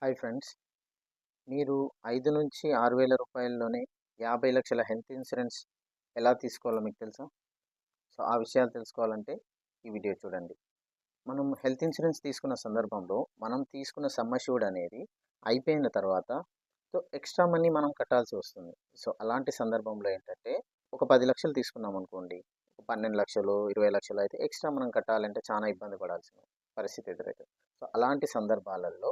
Hi friends. మీరు 5,000-6,000 రూపాయల్లోనే 50,00,000 health insurance ఎలా తీసుకోవాలో మీకు తెలుసా? సో, ఆ విషయాలు తెలుసుకోవాలంటే ఈ వీడియో చూడండి. మనం హెల్త్ ఇన్సూరెన్స్ తీసుకున్న సందర్భంలో మనం తీసుకున్న సమ్ అష్యూర్డ్ అనేది అయిపోయిన తర్వాత ఎక్స్ట్రా మనీ మనం కట్టాల్సి వస్తుంది. సో, అలాంటి సందర్భంలో ఏంటంటే ఒక 10,00,000 తీసుకున్నామనుకోండి. 12,00,000, 20,00,000 అయితే ఎక్స్ట్రా మనం కట్టాలంటే చాలా ఇబ్బంది పడాల్సిన పరిస్థితి ఎదురవుతది. సో, అలాంటి సందర్భాలలో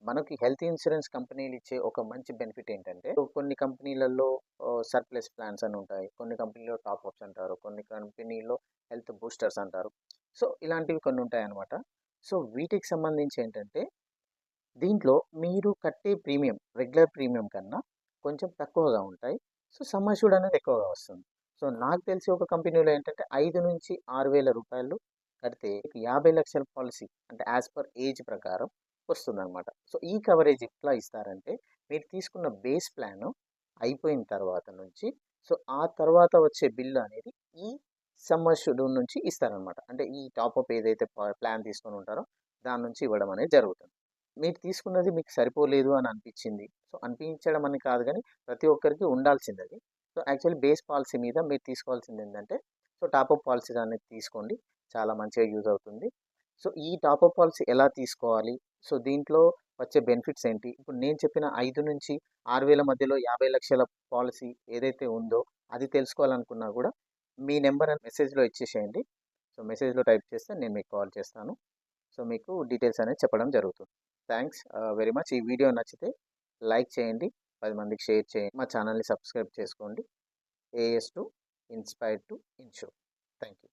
మనకి హెల్త్ ఇన్సూరెన్స్ కంపెనీలు ఇచ్చే ఒక మంచి బెనిఫిట్ ఏంటంటే, కొన్ని కంపెనీలలో సర్ప్లస్ ప్లాన్స్ అని ఉంటాయి. కొన్ని కంపెనీలో టాప్ అప్స్ అంటారు. కొన్ని కంపెనీలో హెల్త్ బూస్టర్స్ అంటారు. సో, ఇలాంటివి కొన్ని ఉంటాయన్నమాట. సో, వీటికి సంబంధించి ఏంటంటే, దీంట్లో మీరు కట్టే ప్రీమియం రెగ్యులర్ ప్రీమియం కన్నా కొంచెం తక్కువగా ఉంటాయి. సో, సమ్ అష్యూర్డ్ అనేది ఎక్కువగా వస్తుంది. సో, నాకు తెలిసి ఒక కంపెనీలో ఏంటంటే 5,000-6,000 రూపాయలు కడితే 50,00,000 పాలిసీ అంటే యాజ్ పర్ ఏజ్ ప్రకారం వస్తుందనమాట. సో, ఈ కవరేజ్ ఎట్లా ఇస్తారంటే, మీరు తీసుకున్న బేస్ ప్లాను అయిపోయిన తర్వాత నుంచి ఆ తర్వాత వచ్చే బిల్లు అనేది ఈ సమ్ అష్యూర్డ్ నుంచి ఇస్తారనమాట. అంటే ఈ టాపప్ ఏదైతే ప్లాన్ తీసుకొని ఉంటారో దాని నుంచి ఇవ్వడం అనేది జరుగుతుంది. మీరు తీసుకున్నది మీకు సరిపోలేదు అని అనిపించింది. సో, అనిపించడం అని కాదు గానీ ప్రతి ఒక్కరికి ఉండాల్సిందది. సో, యాక్చువల్లీ బేస్ పాలిసీ మీద మీరు తీసుకోవాల్సిందేంటంటే, టాపప్ పాలిసీస్ అనేది తీసుకోండి. చాలా మంచిగా యూజ్ అవుతుంది. సో, ఈ టాపప్ పాలిసీ ఎలా తీసుకోవాలి? సో, దీంట్లో వచ్చే బెనిఫిట్స్ ఏంటి? ఇప్పుడు నేను చెప్పిన 5,000-6,000 మధ్యలో 50,00,000 పాలిసీ ఏదైతే ఉందో అది తెలుసుకోవాలనుకున్నా గూడా మీ నంబర్ మెసేజ్‌లో ఇచ్చేసేయండి. సో, మెసేజ్‌లో టైప్ చేస్తే నేను మీకు కాల్ చేస్తాను. సో, మీకు డీటెయిల్స్ అనేది చెప్పడం జరుగుతుంది. Thanks very much. ఈ వీడియో నచ్చితే లైక్ చేయండి. 10 మందికి షేర్ చేయండి. మా ఛానెల్‌ని సబ్స్క్రైబ్ చేసుకోండి. As to inspire to insure. Thank you.